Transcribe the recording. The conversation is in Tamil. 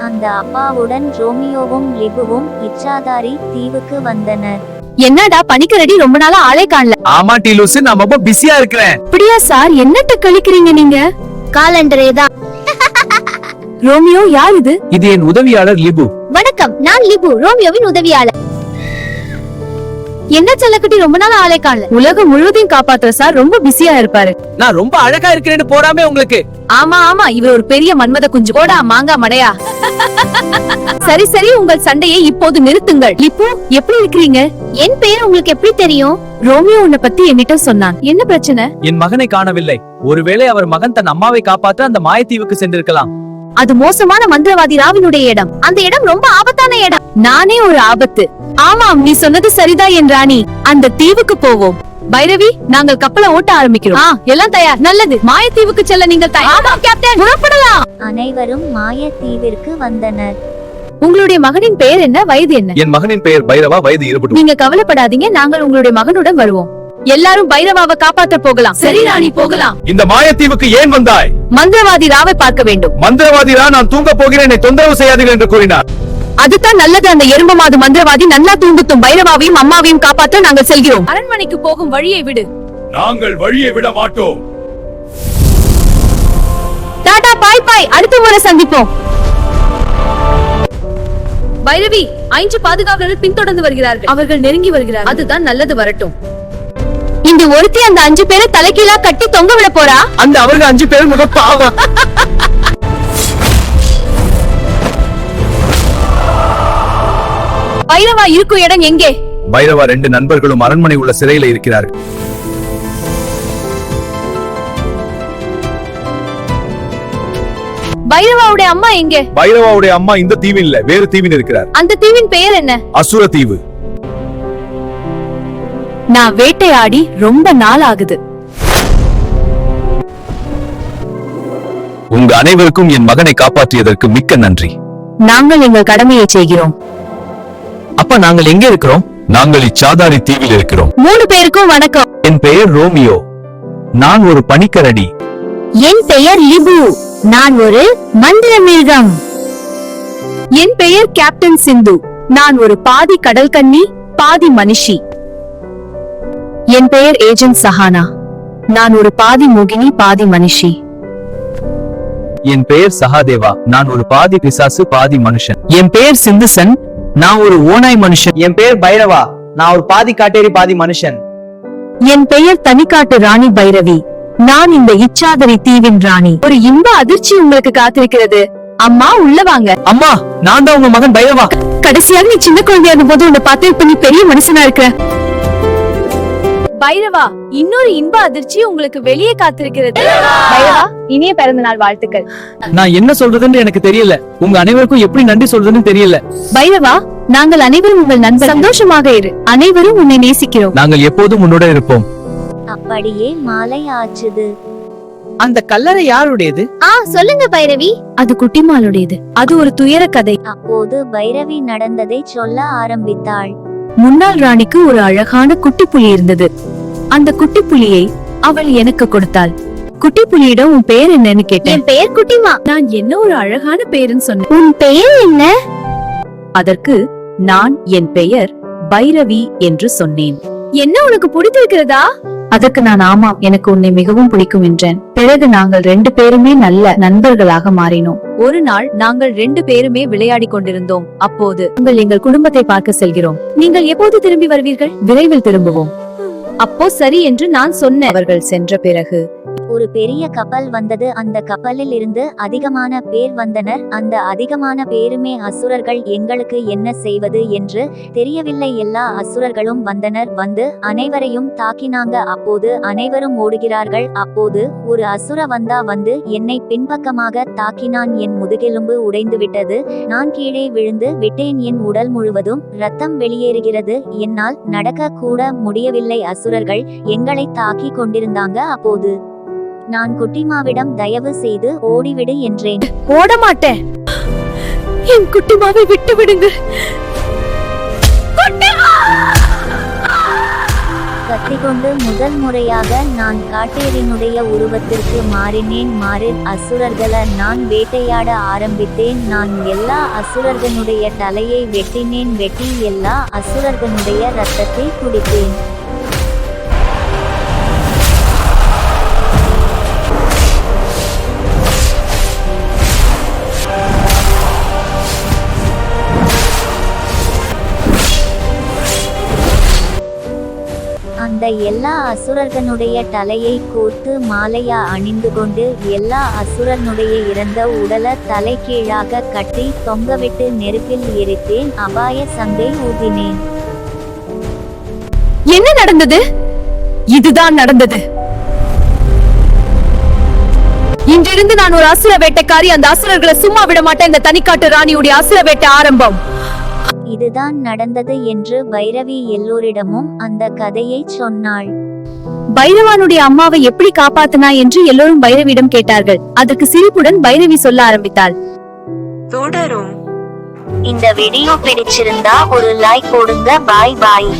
அந்த அப்பாவுடன் ரோமியோவும் லிபுவும் இச்சாதாரி தீவுக்கு வந்தனர். என்னடா பனிக்கரடி ரொம்ப நாளா ஆளே காணல. ஆமா டீலூஸ், நான் ரொம்ப பிஸியா இருக்கிறேன். அப்படியா சார், என்னட்ட கழிக்கிறீங்க நீங்க? காலண்டரே தான். ரோமியோ யார் இது? இது என் உதவியாளர் லிபு. வணக்கம், நான் லிபு, ரோமியோவின் உதவியாளர். என்ன செல்லக்குட்டி ரொம்ப நாள் ஆளே காணல. உலகம் முழுவதையும் காப்பாத்துற சார் ரொம்ப பிஸியா இருப்பாரு. நான் ரொம்ப அழகா இருக்கிறேன்னு போறாமே உங்களுக்கு. ஆமா ஆமா, இவர் ஒரு பெரிய மன்மத குஞ்சு. போடா மாங்கா மடையா. சரி சரி, உங்கள் சண்டையை இப்போது நிறுத்துங்கள். லிப்பு, எப்படி இருக்கிறீங்க? என் பெயர் உங்களுக்கு எப்படி தெரியும்? ரோமியோ உன்னை பத்தி என்னிட்ட சொன்னான். என்ன பிரச்சனை? என் மகனை காணவில்லை. ஒருவேளை அவர் மகன் தன் அம்மாவை காப்பாற்ற அந்த மாயத்தீவுக்கு சென்றிருக்கலாம். அது மோசமான மந்திரவாதி ராவினுடைய இடம். அந்த இடம் ரொம்ப ஆபத்தான இடம். நானே ஒரு ஆபத்து. ஆமாம், நீ சொன்னது சரிதான் என் ராணி. அந்த தீவுக்கு போவோம். பைரவி, நாங்கள் கப்பலை ஓட்ட ஆரம்பிக்கிறோம். எல்லாம் தயார். நல்லது, மாயத்தீவுக்கு செல்ல நீங்கள் தயார்? ஆமாம் கேப்டன், புறப்படலாம். அனைவரும் மாயத்தீவிற்கு வந்தனர். உங்களுடைய மகனின் பெயர் என்ன, வயது என்ன? என் மகனின் பெயர் பைரவா, வயது 20. நீங்க கவலைப்படாதீங்க, நாங்கள் உங்களுடைய மகனுடன் வருவோம். எல்லாரும் பைரவாவை காப்பாற்ற போகலாம். சரி ராணி, போகலாம். இந்த மாயத்தீவுக்கு ஏன் வந்தாய்? மந்திரவாதி ராவை பார்க்க வேண்டும். மந்திரவாதி ரா, நான் தூங்க போகிறேன், என்னை தொந்தரவு செய்யாதீர்கள் என்று கூறினார். அதுதான் நல்லது. அந்த எறும்பு மாது மந்திரவாதி நல்லா தூங்குத்தும். பைரவாவையும் அம்மாவையும் காப்பாற்ற நாங்கள் செல்கிறோம். அரண்மனைக்கு போகும் வழியை விடு. நாங்கள் வழியை விட மாட்டோம். டாடா, பாய் பாய், அடுத்த முறை சந்திப்போம். பைரவி, 5 பாதுகாவலர்கள் பின்தொடர்ந்து வருகிறார்கள். அவர்கள் நெருங்கி வருகிறார்கள். அதுதான் நல்லது, வரட்டும். இந்த ஒருத்தி அந்த 5 பேரை தலைகீழா கட்டி தொங்க விட போறா. அந்த அவர்கள் 5 பேர் மிக பாவம். பைரவா இருக்கும் இடம் எங்கே? பைரவா 2 நண்பர்களும் அரண்மனை உள்ள சிறையில இருக்கிறார்கள். பைரவாவுடைய அம்மா எங்கே? பைரவாவுடைய அம்மா இந்த தீவில் இல்ல, வேறு தீவில் இருக்கிறார். அந்த தீவின் பெயர் என்ன? அசுர தீவு. நான் வேட்டையாடி ரொம்ப நாள் ஆகுது. உங்க அனைவருக்கும் என் மகனை காப்பாற்றியதற்கு மிக்க நன்றி. நாங்கள் எங்கள் கடமையை செய்கிறோம். அப்ப நாங்கள் எங்கே இருக்கிறோம்? நாங்கள் இச்சாதாரி தீவில் இருக்கிறோம். 3 பேருக்கும் வணக்கம். என் பெயர் ரோமியோ. நான் ஒரு பனிக்கரடி. என் பெயர் லிபு. நான் ஒரு மந்திர மிருகம். என் பெயர் கேப்டன் சிந்து. நான் ஒரு பாதி கடல் கன்னி, பாதி மனுஷி. என் பெயர் ஏஜென்ட் சஹானா. நான் ஒரு பாதி மோகினி, பாதி மனுஷி. என் பெயர் சகாதேவா. நான் ஒரு பாதி பிசாசு, பாதி மனுஷன். என் பெயர் சிந்துசன். நான் ஒரு ஓனாய் மனுஷன். என் பெயர் பைரவா. நான் ஒரு பாதி காட்டேரி, பாதி மனுஷன். என் பெயர் தனிக்காட்டு ராணி பைரவி. நான் இந்த இச்சாதரி தீவின் ராணி. ஒரு இன்ப அதிர்ச்சி உங்களுக்கு காத்திருக்கிறது. அம்மா, உள்ள வாங்க. அம்மா, நான் தான் உங்க மகன் பைரவா. கடைசியாக நீ சின்ன குழந்தையா இருக்கும் போது உன்னை பார்த்து இப்ப நீ பெரிய மனுஷனா இருக்க. பைரவா, இன்னொரு இன்ப அதிர்ச்சி உங்களுக்கு வெளியே காத்திருக்கிறது. பைரவா, இனிய பிறந்த நாள் வாழ்த்துக்கள். நான் என்ன சொல்றதுன்னு எனக்கு தெரியல. உங்க அனைவருக்கும் எப்படி நன்றி சொல்றதுன்னு தெரியல. பைரவா, நாங்கள் அனைவரும் உங்கள் நண்பர். சந்தோஷமாக இரு. அனைவரும் உன்னை நேசிக்கிறோம். நாங்கள் எப்போதும் உன்னுடன் இருப்போம். அப்படியே மாலை ஆச்சுது. அந்த கல்லறை யாருடையது? சொல்லுங்க பைரவி. அது குட்டிமாளுடையது. அது ஒரு துயர கதை. அப்போது பைரவி நடந்ததை சொல்ல ஆரம்பித்தாள். முன்னாள் ராணிக்கு ஒரு அழகான குட்டி புலி இருந்தது. அந்த குட்டி புலியை அவள் எனக்கு கொடுத்தாள். குட்டி புலியிடம் உன் பெயர் என்னன்னு கேட்டேன். என் பெயர் குட்டிமா. நான் என்ன ஒரு அழகான பெயர்னு சொன்னேன். உன் பெயர் என்ன? அதற்கு நான் என் பெயர் பைரவி என்று சொன்னேன். என்ன, உனக்கு பிடித்திருக்கிறதா? அதற்கு நான் ஆமாம், எனக்கு உன்னை மிகவும் பிடிக்கும் என்றேன். பிறகு நாங்கள் 2 பேருமே நல்ல நண்பர்களாக மாறினோம். ஒரு நாள் நாங்கள் 2 பேருமே விளையாடி கொண்டிருந்தோம். அப்போது நாங்கள் எங்கள் குடும்பத்தை பார்க்க செல்கிறோம். நீங்கள் எப்போது திரும்பி வருவீர்கள்? விரைவில் திரும்புவோம். அப்போ சரி என்று நான் சொன்னேன். அவர்கள் சென்ற பிறகு ஒரு பெரிய கப்பல் வந்தது. அந்த கப்பலில் இருந்து அதிகமான பேர் வந்தனர். அந்த அதிகமான பேருமே அசுரர்கள். எங்களுக்கு என்ன செய்வது என்று தெரியவில்லை. எல்லா அசுரர்களும் வந்தனர். வந்து அனைவரையும் தாக்கினாங்க. அப்போது அனைவரும் ஓடுகிறார்கள். அப்போது ஒரு அசுர வந்து என்னை பின்பக்கமாக தாக்கினான். என் முதுகெலும்பு உடைந்து விட்டது. நான் கீழே விழுந்து விட்டேன். என் உடல் முழுவதும் ரத்தம் வெளியேறுகிறது. என்னால் நடக்க கூட முடியவில்லை. அசுரர்கள் எங்களை தாக்கி கொண்டிருந்தாங்க. அப்போது நான் குட்டிமாவிடம் தயவு செய்து ஓடிவிடு என்றேன். ஓட மாட்டேன். என் குட்டிமாவை விட்டு விடுங்க. கத்திக்கொண்டு முதல் முறையாக நான் காட்டேரினுடைய உருவத்திற்கு மாறினேன். அசுரர்களை நான் வேட்டையாட ஆரம்பித்தேன். நான் எல்லா அசுரர்களுடைய தலையை வெட்டி எல்லா அசுரர்களுடைய இரத்தத்தை குடித்தேன். அந்த எல்லா அசுரர்களுடைய தலையை கோர்த்து மாலையா அணிந்து கொண்டு எல்லா அசுரனுடைய இறந்த உடலை தலைகீழாக கட்டி தொங்கவிட்டு நெருப்பில் எரித்தேன். அபாய சங்கை ஊதினேன். என்ன நடந்தது? இதுதான் நடந்தது. இன்றிருந்து நான் ஒரு அசுர வேட்டைக்காரி. அந்த அசுரர்களை சும்மா விட மாட்டேன். இந்த தனிக்காட்டு ராணியுடைய அசுர வேட்டை ஆரம்பம். இதுதான் நடந்தது என்று பைரவி எல்லோரிடமும் அந்த கதையை சொன்னாள். பைரவானுடைய அம்மாவை எப்படி காப்பாத்தினா என்று எல்லோரும் பைரவியிடம் கேட்டார்கள். அதற்கு சிரிப்புடன் பைரவி சொல்ல ஆரம்பித்தாள். தொடரும். இந்த வீடியோ பிடிச்சிருந்தா ஒரு லைக் போடுங்க. பாய் பாய்.